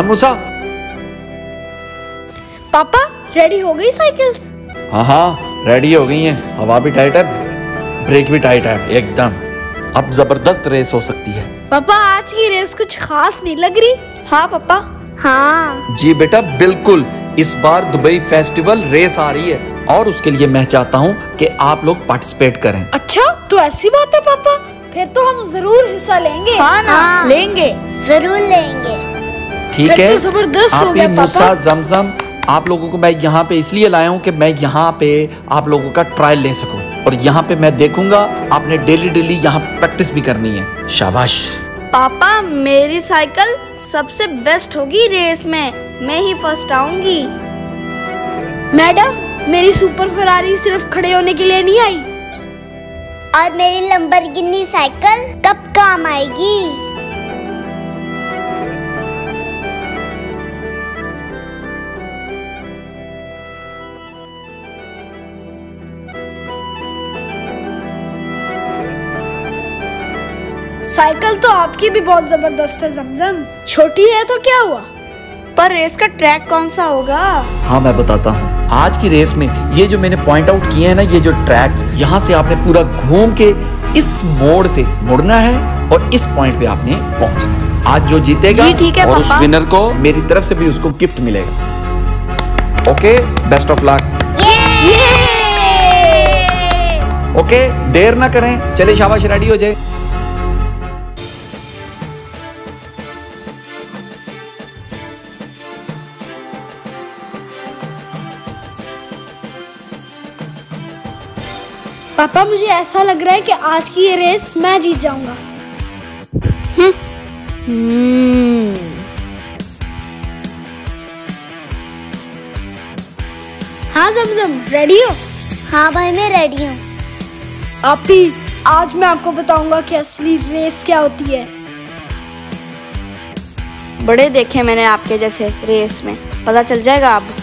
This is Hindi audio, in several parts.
मूसा। पापा रेडी हो गई साइकिल्स? हाँ रेडी हो गई हैं। हवा भी टाइट है, ब्रेक भी टाइट है एकदम। अब जबरदस्त रेस हो सकती है। पापा आज की रेस कुछ खास नहीं लग रही। हाँ पापा। हाँ जी बेटा बिल्कुल। इस बार दुबई फेस्टिवल रेस आ रही है और उसके लिए मैं चाहता हूँ कि आप लोग पार्टिसिपेट करें। अच्छा तो ऐसी बात है पापा, फिर तो हम जरूर हिस्सा लेंगे। हाँ ना, हाँ। लेंगे, जरूर लेंगे। ठीक है तो जबरदस्त हो आप गया ही मूसा जमजम, आप लोगों को मैं यहाँ पे इसलिए लाया हूँ कि मैं यहाँ पे आप लोगों का ट्रायल ले सकूँ और यहाँ पे मैं देखूंगा। आपने डेली यहाँ प्रैक्टिस भी करनी है। शाबाश। पापा मेरी साइकिल सबसे बेस्ट होगी रेस में, मैं ही फर्स्ट आऊंगी। मैडम मेरी सुपर फरारी सिर्फ खड़े होने के लिए नहीं आई। और मेरी लंबरगिनी साइकिल कब काम आएगी? साइकिल तो आपकी भी बहुत जबरदस्त है जमजम। छोटी है तो क्या हुआ, पर रेस का ट्रैक कौन सा होगा? हाँ मैं बताता हूँ। आज की रेस में ये जो मैंने पॉइंट आउट किए हैं ना, ये जो ट्रैक्स, यहाँ से आपने पूरा घूम के इस मोड़ से मुड़ना है और इस पॉइंट पे आपने पहुंचना है। आज जो जीतेगा जी ठीक है और उस पापा। विनर को मेरी तरफ से भी उसको गिफ्ट मिलेगा। Okay best of luck. Okay there ना करें, चले शाबाश रेडी हो जाए। पापा मुझे ऐसा लग रहा है कि आज की ये रेस मैं जीत जाऊंगा। हाँ जमजम रेडी हो? हाँ भाई मैं रेडी हूँ। आप ही, आज मैं आपको बताऊंगा कि असली रेस क्या होती है। बड़े देखे मैंने आपके जैसे रेस में, पता चल जाएगा अब।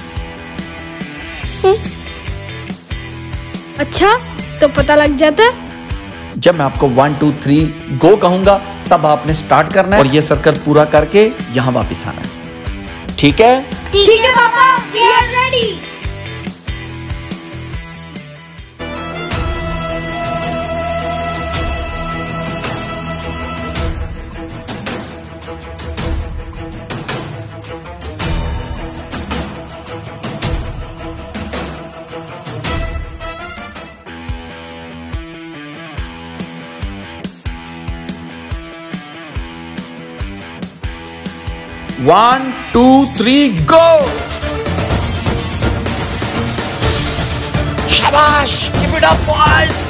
अच्छा तो पता लग जाता है। जब मैं आपको 1 2 3 गो कहूंगा तब आपने स्टार्ट करना है और ये सर्कल पूरा करके यहाँ वापस आना है। ठीक है? ठीक है पापा, we are ready. One, 2, 3 go! शाबाश, keep it up boys!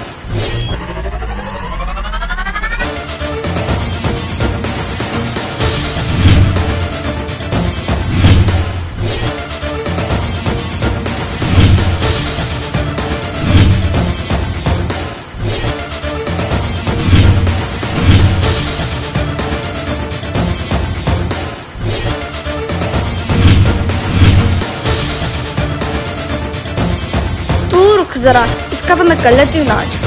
रुक जरा, इसका तो मैं कर लेती हूँ आज।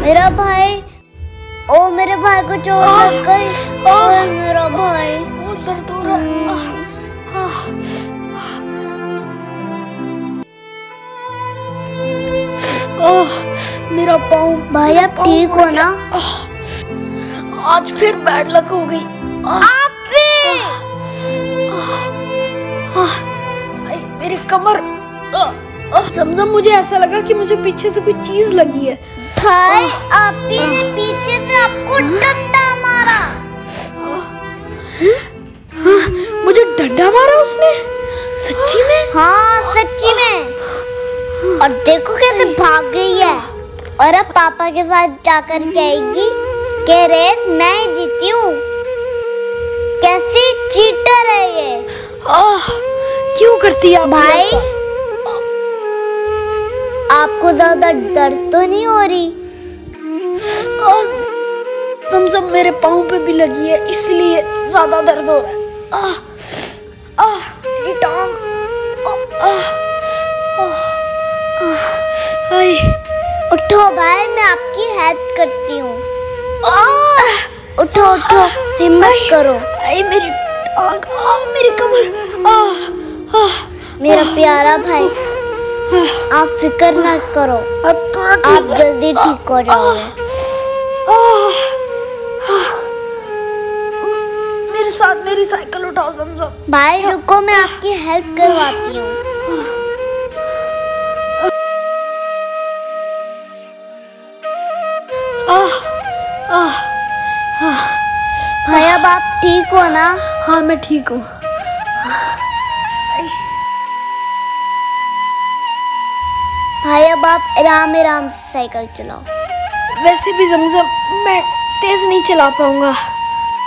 मेरा भाई, ओ मेरे भाई को चोट लग गई। ओए मेरा भाई, बहुत दर्द हो रहा है। मेरा पाँव। भाई आप ठीक हो ना? आज फिर बैड लक हो गई। मेरी कमर। समझम, मुझे ऐसा लगा कि मुझे पीछे से कोई चीज लगी है। भाई आपी ने पीछे से आपको डंडा मारा। मुझे डंडा मारा उसने? सच्ची में? हाँ सच्ची में। और देखो कैसे भाग गई है, और अब पापा के पास जाकर कहेगी कि रेस मैं ही जीती हूँ। कैसी चीटर है ये। क्यों करती है भाई? आपको ज्यादा दर्द तो नहीं हो रही? समझम, मेरे पाँव पे भी लगी है, इसलिए ज्यादा दर्द हो रहा है। मेरी टांग। उठो भाई, मैं आपकी हेल्प करती हूँ। उठो उठो, हिम्मत करो। मेरी टांग, मेरी कमर। मेरा प्यारा भाई, आप फिक्र ना करो, अब थोड़ा आप जल्दी ठीक हो जाओगे। मेरे साथ मेरी साइकिल उठाओ समझम। भाई रुको, मैं आपकी हेल्प करवाती हूँ। भाई अब आप ठीक हो ना? हाँ मैं ठीक हूँ। भाई अब आप आराम आराम से साइकिल चलाओ। वैसे भी समझम, मैं तेज नहीं चला पाऊंगा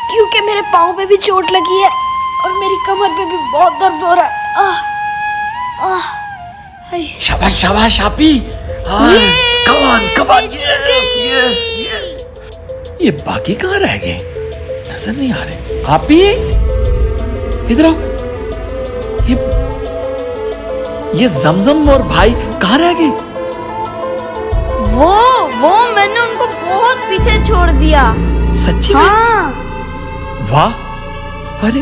क्योंकि मेरे पाँव पे भी चोट लगी है और मेरी कमर पे भी बहुत दर्द हो रहा है। शाबाश शाबाश आपी। Come on yes yes. ये बाकी कहाँ रह गए? नजर नहीं आ रहे। आपी इधर आओ। ये जमजम और भाई कहाँ रह गए? वो मैंने उनको बहुत पीछे छोड़ दिया। सच्ची में? हाँ। वाह, अरे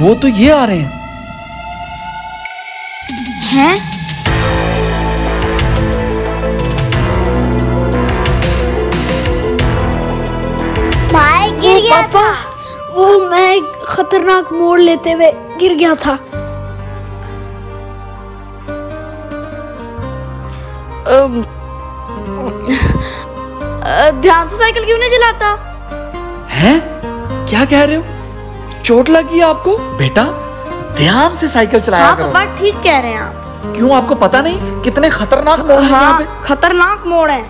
वो तो ये आ रहे हैं। हैं? भाई गिर गया पापा, वो मैं एक खतरनाक मोड़ लेते हुए गिर गया था। ध्यान से साइकिल क्यों नहीं चलाता? हैं? क्या कह रहे हो? चोट लगी है आपको? बेटा ध्यान से साइकिल चलाया हाँ करो। पापा ठीक कह रहे हैं आप। क्यों, आपको पता नहीं कितने खतरनाक मोड़ हैं यहाँ पे? खतरनाक मोड़ है।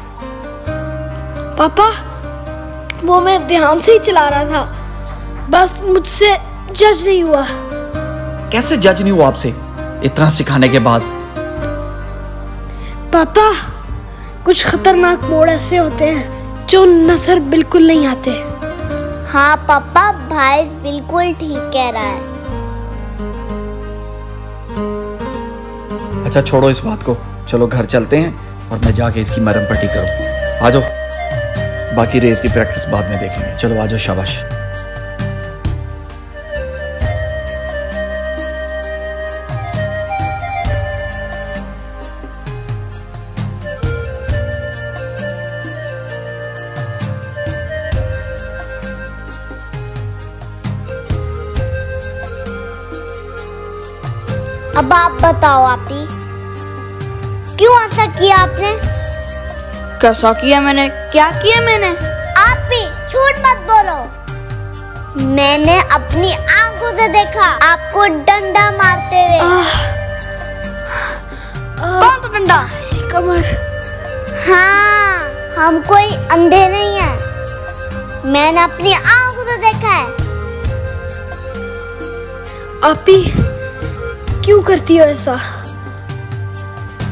पापा वो मैं ध्यान से ही चला रहा था, बस मुझसे जज नहीं हुआ। कैसे जज नहीं हुआ आपसे इतना सिखाने के बाद? पापा कुछ खतरनाक मोड़ ऐसे होते हैं जो नजर बिल्कुल नहीं आते। हाँ पापा, भाई बिल्कुल ठीक कह रहा है। अच्छा छोड़ो इस बात को, चलो घर चलते हैं और मैं जाके इसकी मरहम पट्टी करूं। आ जाओ, बाकी रेस की प्रैक्टिस बाद में देखेंगे। चलो आ जाओ, शाबाश। अब आप बताओ आपी, क्यों ऐसा किया आपने? कैसा किया मैंने? क्या किया मैंने? आपी झूठ मत बोलो। मैंने अपनी आंखों से देखा आपको डंडा मारते हुए। कौन सा डंडा? मेरी कमर। हाँ, हम कोई अंधे नहीं है, मैंने अपनी आंखों से देखा है। आपी क्यों करती हो ऐसा?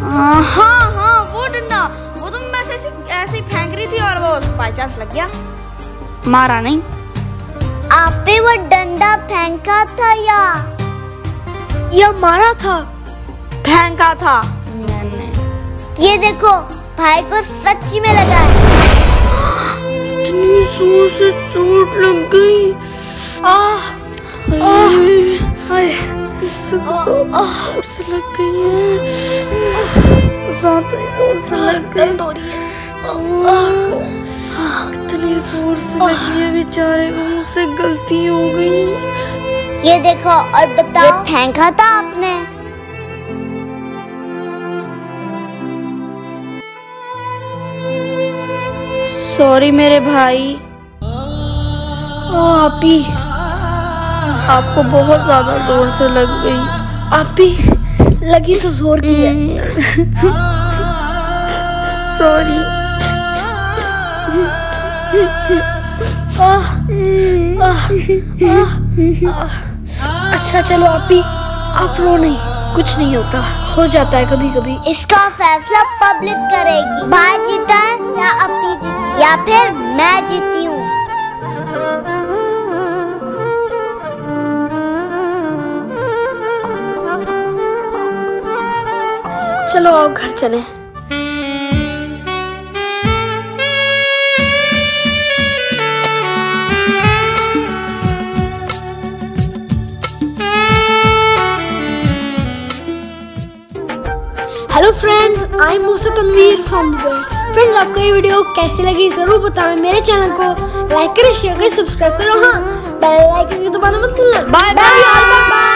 हाँ हाँ, वो डंडा, वो तो मैं ऐसे ही फेंक रही थी और वो बाय चांस लग गया, मारा नहीं। आपे वो डंडा फेंका था या मारा था? फेंका था मैंने। ये देखो, भाई को सच्ची में लगा है। इतनी जोर से चोट लग गई। जोर से लग गई है। ज्यादा जोर से लग गई। इतनी जोर से लगी है बेचारे को, मुझसे गलती हो गई। ये देखो और बताओ, फेंका था आपने? सॉरी मेरे भाई। आपी, आपको बहुत ज्यादा जोर से लग गई। आपी, लगी तो जोर की है। सॉरी। अच्छा चलो आपी, आप रो नहीं, कुछ नहीं होता, हो जाता है कभी कभी। इसका फैसला पब्लिक करेगी, भाई जीता है या अपी जीती या फिर मैं जीती हूँ। चलो आओ घर चलें। Hello friends, I am Musa Tanveer from Dubai. Friends, आपको ये वीडियो कैसी लगी जरूर बताएं। मेरे चैनल को लाइक करें, शेयर करें, सब्सक्राइब करो। हाँ, बेल आइकन को दबाना मत भूलना। Bye bye.